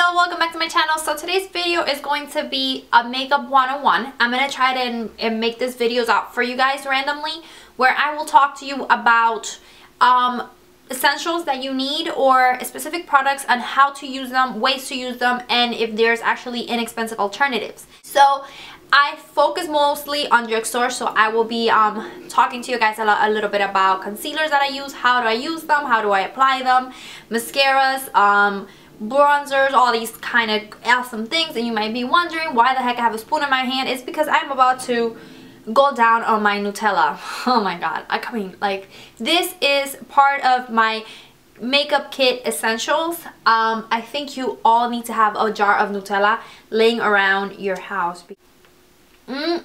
Hello, welcome back to my channel. So today's video is going to be a makeup 101. I'm going to try to and make this videos out for you guys randomly, where I will talk to you about essentials that you need or specific products and how to use them, ways to use them, and if there's actually inexpensive alternatives. So I focus mostly on drugstore, so I will be talking to you guys a little bit about concealers that I use, how do I use them, how do I apply them, mascaras, bronzers, all these kind of awesome things. And you might be wondering why the heck I have a spoon in my hand. It's because I'm about to go down on my Nutella. Oh my god, I mean, like, this is part of my makeup kit essentials. I think you all need to have a jar of Nutella laying around your house. I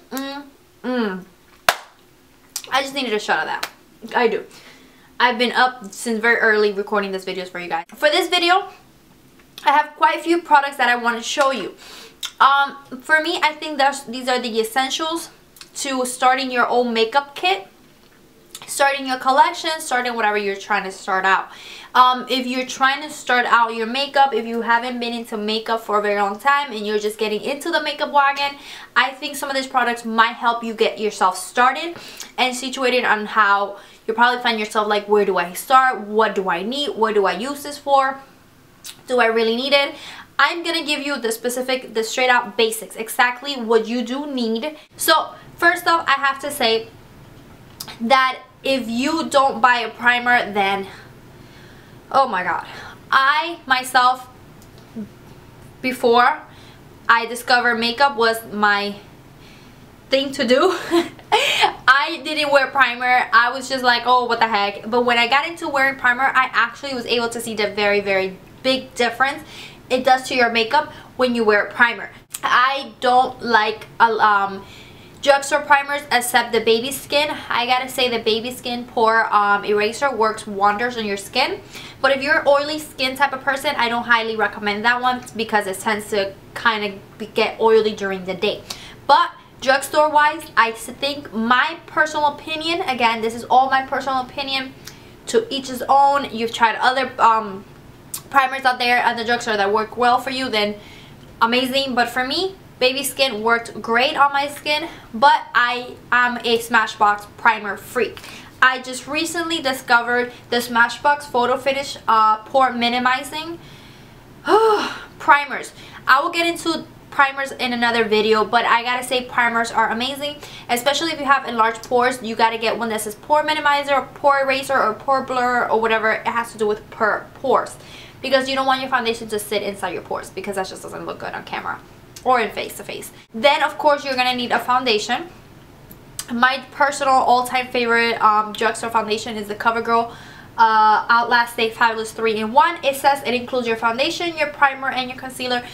just needed a shot of that. I do. I've been up since very early recording these videos for you guys. For this video, I have quite a few products that I want to show you. For me, I think these are the essentials to starting your own makeup kit, starting your collection, starting whatever you're trying to start out. If you're trying to start out your makeup, if you haven't been into makeup for a very long time and you're just getting into the makeup wagon, I think some of these products might help you get yourself started and situated on how you probably find yourself like, where do I start? What do I need? What do I use this for? Do I really need it? I'm gonna give you the straight out basics, exactly what you do need. So first off, I have to say that if you don't buy a primer, then oh my god, I myself, before I discovered makeup was my thing to do, I didn't wear primer. I was just like, oh, what the heck. But when I got into wearing primer, I actually was able to see the very big difference it does to your makeup when you wear primer. I don't like drugstore primers except the baby skin. I gotta say the baby skin pore eraser works wonders on your skin. But if you're an oily skin type of person, I don't highly recommend that one because it tends to kind of get oily during the day. But drugstore wise, I think, my personal opinion, again, this is all my personal opinion, to each his own. You've tried other primers out there at the drugstore that work well for you, then amazing. But for me, baby skin worked great on my skin, but I am a Smashbox primer freak. I just recently discovered the Smashbox Photo Finish Pore Minimizing primers. I will get into primers in another video, but I gotta say primers are amazing, especially if you have enlarged pores. You gotta get one that says pore minimizer or pore eraser or pore blur or whatever it has to do with pores, because you don't want your foundation to sit inside your pores, because that just doesn't look good on camera or in face to face. Then of course you're gonna need a foundation. My personal all-time favorite drugstore foundation is the CoverGirl Outlast Stay Fabulous 3-in-1. It says it includes your foundation, your primer, and your concealer,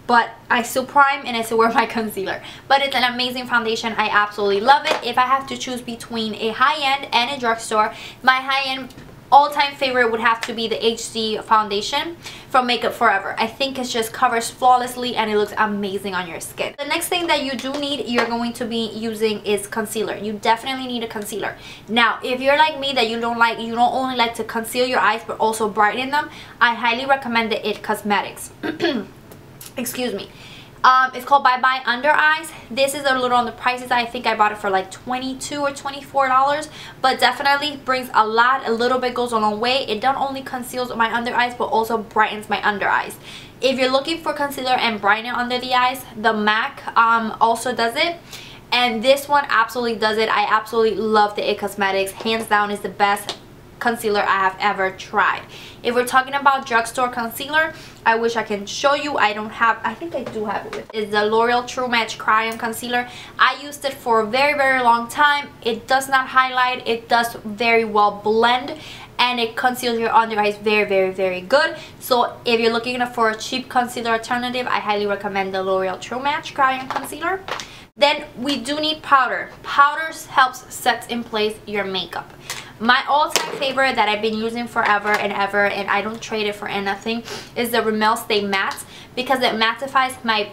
but I still prime and I still wear my concealer. But it's an amazing foundation. I absolutely love it. If I have to choose between a high-end and a drugstore, my high-end all-time favorite would have to be the HD foundation from Makeup Forever. I think it just covers flawlessly and it looks amazing on your skin. The next thing that you do need, you're going to be using, is concealer. You definitely need a concealer. Now, if you're like me, that you don't only like to conceal your eyes but also brighten them, I highly recommend the It Cosmetics. Excuse me. It's called Bye Bye Under Eyes. This is a little on the prices. I think I bought it for like $22 or $24, but definitely brings a lot. A little bit goes a long way. It not only conceals my under eyes but also brightens my under eyes. If you're looking for concealer and brightener under the eyes, the MAC also does it, and this one absolutely does it. I absolutely love the It Cosmetics. Hands down is the best concealer I have ever tried. If we're talking about drugstore concealer, I wish I can show you. I don't have, I think I do have it. It's the L'Oreal True Match Crayon Concealer. I used it for a very long time. It does not highlight. It does very well blend, and it conceals your under eyes very good. So if you're looking for a cheap concealer alternative, I highly recommend the L'Oreal True Match Crayon Concealer. Then we do need powder. Powders helps set in place your makeup. My all-time favorite that I've been using forever and ever, and I don't trade it for anything, is the Rimmel Stay Matte, because it mattifies my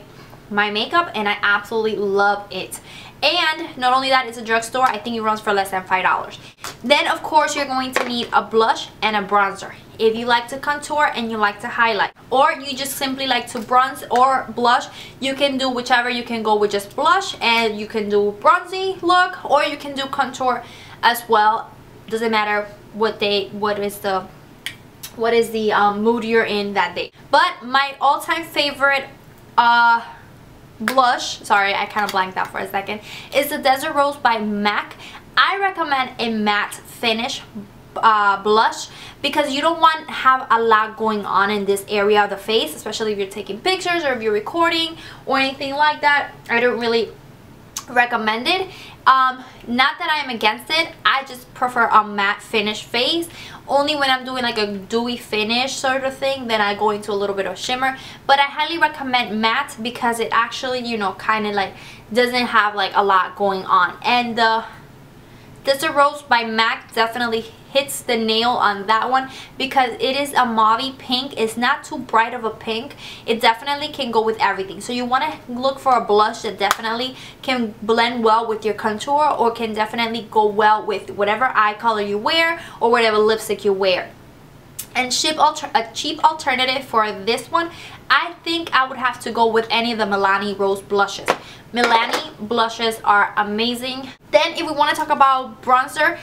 my makeup, and I absolutely love it. And not only that, it's a drugstore. I think it runs for less than $5. Then of course you're going to need a blush and a bronzer. If you like to contour and you like to highlight, or you just simply like to bronze or blush, you can do whichever. You can go with just blush and you can do bronzy look, or you can do contour as well. Doesn't matter what is the mood you're in that day. But my all-time favorite blush, sorry, I kind of blanked out for a second, is the Desert Rose by MAC. I recommend a matte finish blush because you don't want to have a lot going on in this area of the face, especially if you're taking pictures or if you're recording or anything like that. I don't really recommend it. Not that I am against it, I just prefer a matte finish face. Only when I'm doing like a dewy finish sort of thing, then I go into a little bit of shimmer. But I highly recommend matte because it actually, you know, kind of like doesn't have like a lot going on. And the Desert Rose by MAC definitely hits the nail on that one because it is a mauve pink. It's not too bright of a pink. It definitely can go with everything. So you want to look for a blush that definitely can blend well with your contour, or can definitely go well with whatever eye color you wear or whatever lipstick you wear. And a cheap alternative for this one, I think I would have to go with any of the Milani Rose blushes. Milani blushes are amazing. Then if we want to talk about bronzer,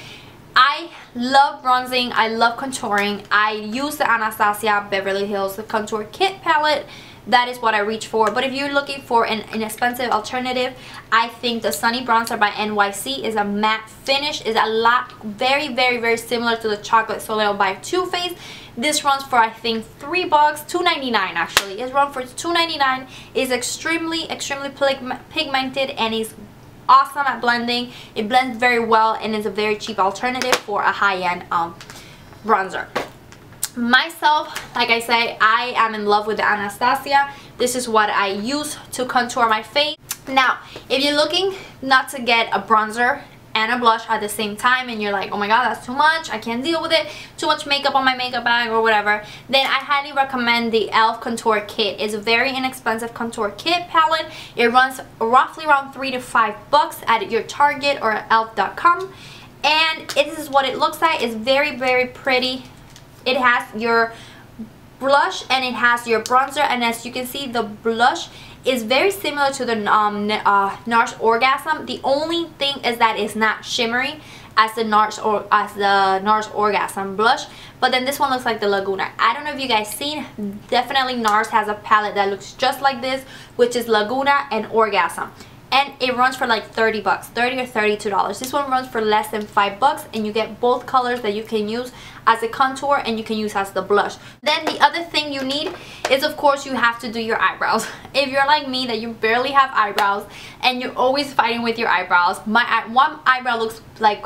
I love bronzing, I love contouring. I use the Anastasia Beverly Hills Contour Kit palette. That is what I reach for. But if you're looking for an inexpensive alternative, I think the Sunny Bronzer by NYC is a matte finish. Is a lot, very similar to the Chocolate Soleil by Too Faced. This runs for, I think, $3, $2.99 actually. It's run for $2.99. It's extremely pigmented and is awesome at blending. It blends very well and is a very cheap alternative for a high-end bronzer. Myself, like I say, I am in love with the Anastasia. This is what I use to contour my face. Now, if you're looking not to get a bronzer and a blush at the same time, and you're like, oh my god, that's too much, I can't deal with it, too much makeup on my makeup bag or whatever, then I highly recommend the e.l.f. Contour Kit. It's a very inexpensive contour kit palette. It runs roughly around $3 to $5 at your Target or elf.com, and this is what it looks like. It's very pretty. It has your blush and it has your bronzer, and as you can see, the blush is very similar to the NARS Orgasm. The only thing is that it's not shimmery as the NARS Orgasm blush, but then this one looks like the Laguna. I don't know if you guys seen, definitely NARS has a palette that looks just like this, which is Laguna and Orgasm. And it runs for like $30, $30 or $32. This one runs for less than $5, and you get both colors that you can use as a contour and you can use as the blush. Then the other thing you need is, of course, you have to do your eyebrows. If you're like me, that you barely have eyebrows and you're always fighting with your eyebrows. One eyebrow looks like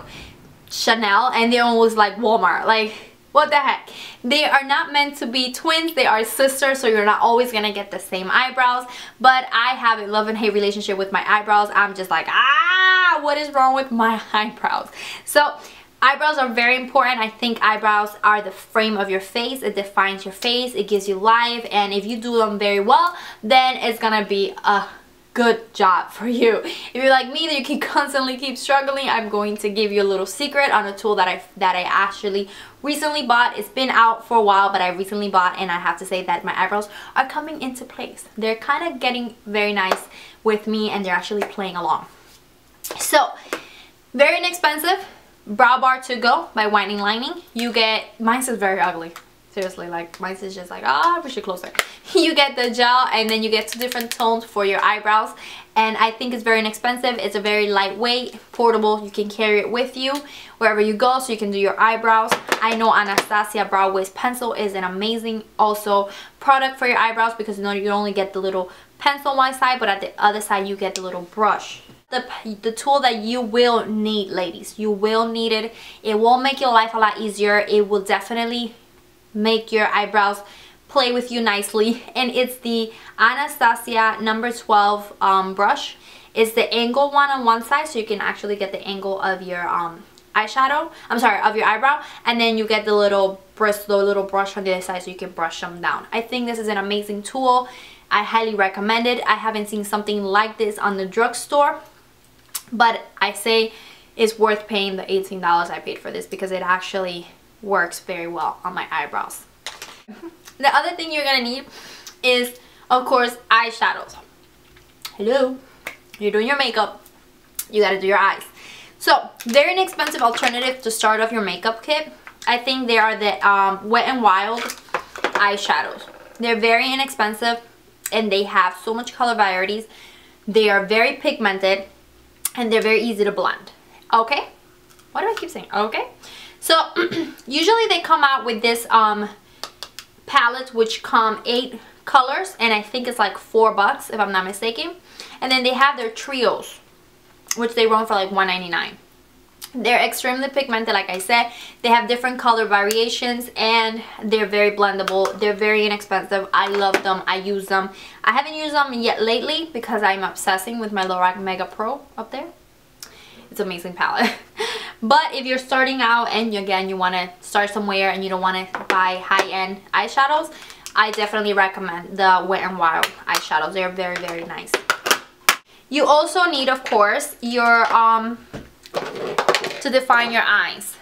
Chanel and the other one looks like Walmart. Like, what the heck? They are not meant to be twins, they are sisters, so you're not always gonna get the same eyebrows. But I have a love and hate relationship with my eyebrows. I'm just like, what is wrong with my eyebrows? So eyebrows are very important. I think eyebrows are the frame of your face. It defines your face, it gives you life, and if you do them very well, then it's gonna be a good job for you. If you're like me, that you can constantly keep struggling, I'm going to give you a little secret on a tool that I actually recently bought. It's been out for a while, but I recently bought, and I have to say that my eyebrows are coming into place. They're kind of getting very nice with me, and they're actually playing along. So, very inexpensive brow bar to go by Whitening Lining. You get, mine is very ugly. Seriously, like mine is just like, I wish it closer. You get the gel, and then you get 2 different tones for your eyebrows, and I think it's very inexpensive. It's a very lightweight, portable. You can carry it with you wherever you go, so you can do your eyebrows. I know Anastasia Brow Wiz Pencil is an amazing also product for your eyebrows, because you know you only get the little pencil on one side, but at the other side you get the little brush. The tool that you will need, ladies, you will need it. It will make your life a lot easier. It will definitely make your eyebrows play with you nicely, and it's the Anastasia number 12 brush. It's the angle one on one side, so you can actually get the angle of your eyeshadow, of your eyebrow, and then you get the little brush on the other side, so you can brush them down. I think this is an amazing tool. I highly recommend it. I haven't seen something like this on the drugstore, but I say it's worth paying the $18 I paid for this because it actually works very well on my eyebrows. The other thing you're gonna need is, of course, eyeshadows. Hello, you're doing your makeup, you gotta do your eyes. So very inexpensive alternative to start off your makeup kit. I think they are the Wet n Wild eyeshadows. They're very inexpensive and they have so much color varieties. They are very pigmented and they're very easy to blend. Okay, why do I keep saying okay? So usually they come out with this palette which come 8 colors, and I think it's like $4 if I'm not mistaken. And then they have their trios, which they run for like $1.99. They're extremely pigmented, like I said. They have different color variations and they're very blendable. They're very inexpensive. I love them. I use them. I haven't used them yet lately because I'm obsessing with my Lorac Mega Pro up there. It's an amazing palette. But if you're starting out and again you want to start somewhere and you don't want to buy high-end eyeshadows, I definitely recommend the Wet n Wild eyeshadows. They're very, very nice. You also need, of course, your to define your eyes,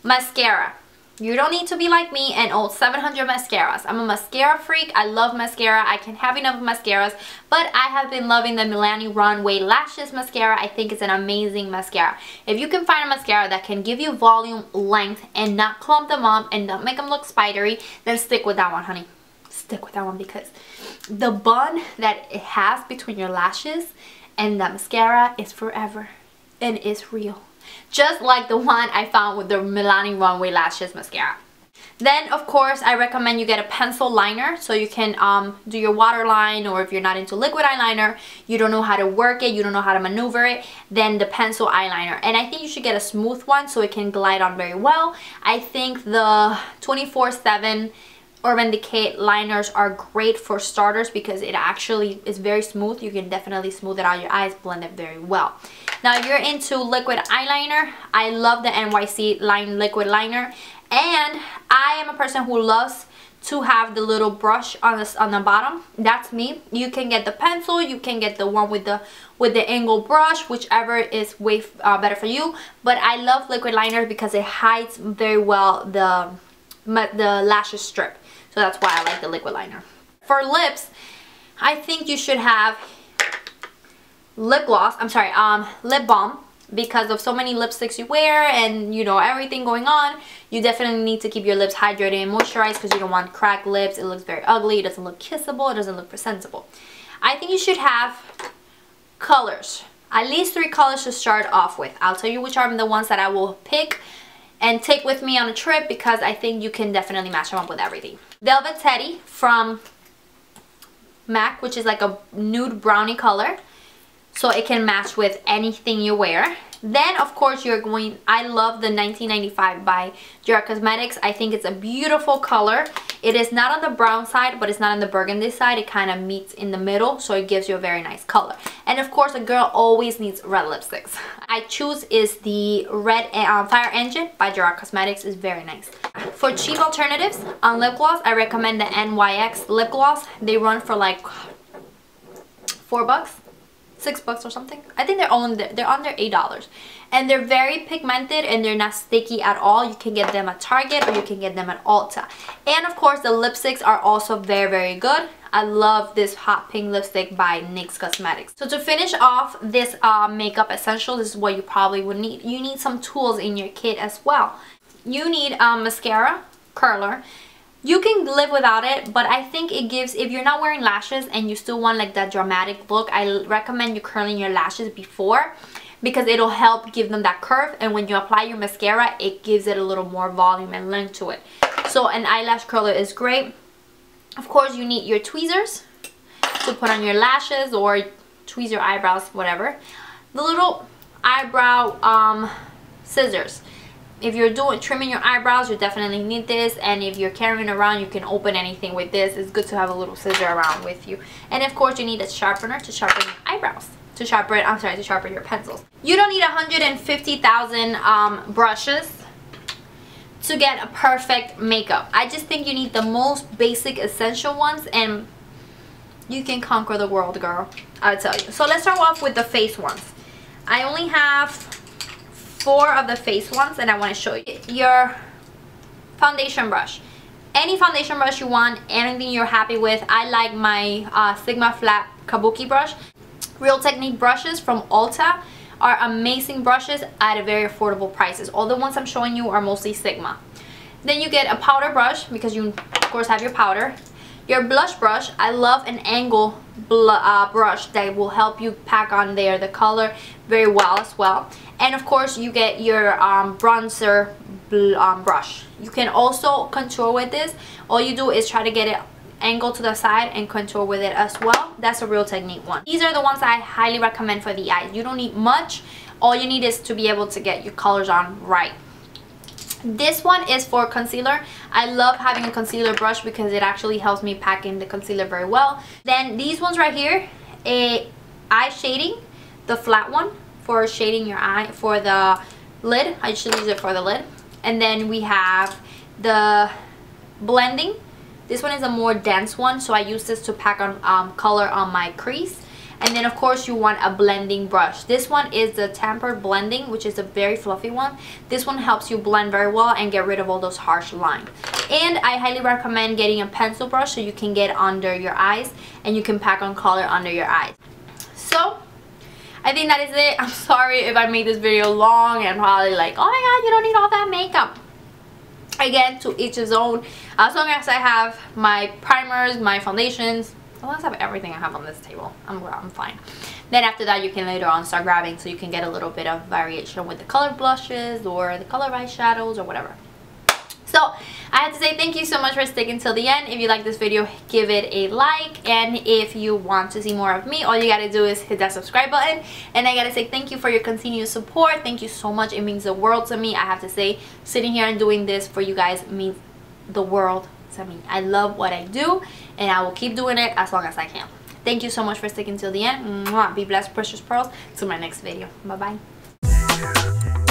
mascara. You don't need to be like me and own 700 mascaras. I'm a mascara freak. I love mascara. I can't have enough mascaras, but I have been loving the Milani Runway Lashes mascara. I think it's an amazing mascara. If you can find a mascara that can give you volume, length, and not clump them up and not make them look spidery, then stick with that one, honey. Stick with that one because the bond that it has between your lashes and the mascara is forever and is real. Just like the one I found with the Milani Runway Lashes mascara. Then, of course, I recommend you get a pencil liner so you can do your waterline, or if you're not into liquid eyeliner, you don't know how to work it, you don't know how to maneuver it, then the pencil eyeliner. And I think you should get a smooth one so it can glide on very well. I think the 24/7 Urban Decay liners are great for starters because it actually is very smooth. You can definitely smooth it out your eyes, blend it very well. Now, if you're into liquid eyeliner, I love the NYC Line Liquid Liner. And I am a person who loves to have the little brush on the bottom. That's me. You can get the pencil, you can get the one with the angle brush, whichever is way better for you. But I love liquid liner because it hides very well the lashes strip. So that's why I like the liquid liner. For lips, I think you should have lip balm, because of so many lipsticks you wear and you know everything going on. You definitely need to keep your lips hydrated and moisturized because you don't want cracked lips. It looks very ugly. It doesn't look kissable. It doesn't look presentable. I think you should have colors, at least 3 colors to start off with. I'll tell you which are the ones that I will pick and take with me on a trip because I think you can definitely match them up with everything. Velvet Teddy from MAC, which is like a nude brownie color, so it can match with anything you wear. Then, of course, I love the 1995 by Gerard Cosmetics. I think it's a beautiful color. It is not on the brown side, but it's not on the burgundy side. It kind of meets in the middle, so it gives you a very nice color. And of course, a girl always needs red lipsticks. I choose is the Red Fire Engine by Gerard Cosmetics. It's very nice. For cheap alternatives on lip gloss, I recommend the NYX lip gloss. They run for like $4. $6 or something. I think they're under $8, and they're very pigmented and they're not sticky at all. You can get them at Target or you can get them at Ulta. And of course, the lipsticks are also very, very good. I love this hot pink lipstick by NYX Cosmetics. So to finish off this makeup essential, this is what you probably would need. You need some tools in your kit as well. You need mascara, curler. You can live without it, but I think it gives, if you're not wearing lashes and you still want like that dramatic look, I recommend you curling your lashes before because it'll help give them that curve, and when you apply your mascara, it gives it a little more volume and length to it. So an eyelash curler is great. Of course, you need your tweezers to put on your lashes or tweeze your eyebrows, whatever. The little eyebrow scissors. If you're trimming your eyebrows, you definitely need this, and if you're carrying around, you can open anything with this. It's good to have a little scissor around with you. And of course, you need a sharpener to sharpen your eyebrows, to sharpen your pencils. You don't need 150,000 brushes to get a perfect makeup. I just think you need the most basic essential ones, and you can conquer the world, girl. I'll tell you. So let's start off with the face ones. I only have 4 of the face ones, and I want to show you. Your foundation brush. Any foundation brush you want, anything you're happy with. I like my Sigma Flat Kabuki brush. Real Technique brushes from Ulta are amazing brushes at a very affordable prices. All the ones I'm showing you are mostly Sigma. Then you get a powder brush, because you of course have your powder. Your blush brush, I love an angle brush that will help you pack on there the color very well as well. And of course you get your bronzer brush. You can also contour with this. All you do is try to get it angle to the side and contour with it as well. That's a Real Technique one. These are the ones I highly recommend for the eyes. You don't need much. All you need is to be able to get your colors on right. This one is for concealer. I love having a concealer brush because it actually helps me pack in the concealer very well. Then these ones right here, a eye shading, the flat one for shading your eye, for the lid. I usually use it for the lid. And then we have the blending. This one is a more dense one, so I use this to pack on color on my crease. And then of course you want a blending brush. This one is the Tempered Blending, which is a very fluffy one. This one helps you blend very well and get rid of all those harsh lines. And I highly recommend getting a pencil brush so you can get under your eyes and you can pack on color under your eyes. So I think that is it. I'm sorry if I made this video long and probably like, oh my god, you don't need all that makeup. Again, to each his own. As long as I have my primers, my foundations, as long as I have everything I have on this table, I'm fine. Then after that, you can later on start grabbing so you can get a little bit of variation with the colored blushes or the colored eyeshadows or whatever. So I have to say thank you so much for sticking till the end. If you like this video, give it a like, and if you want to see more of me, all you gotta do is hit that subscribe button. And I gotta say thank you for your continued support. Thank you so much. It means the world to me. I have to say, sitting here and doing this for you guys means the world to me. I love what I do, and I will keep doing it as long as I can. Thank you so much for sticking till the end. Mwah. Be blessed, precious pearls. Till my next video. Bye bye.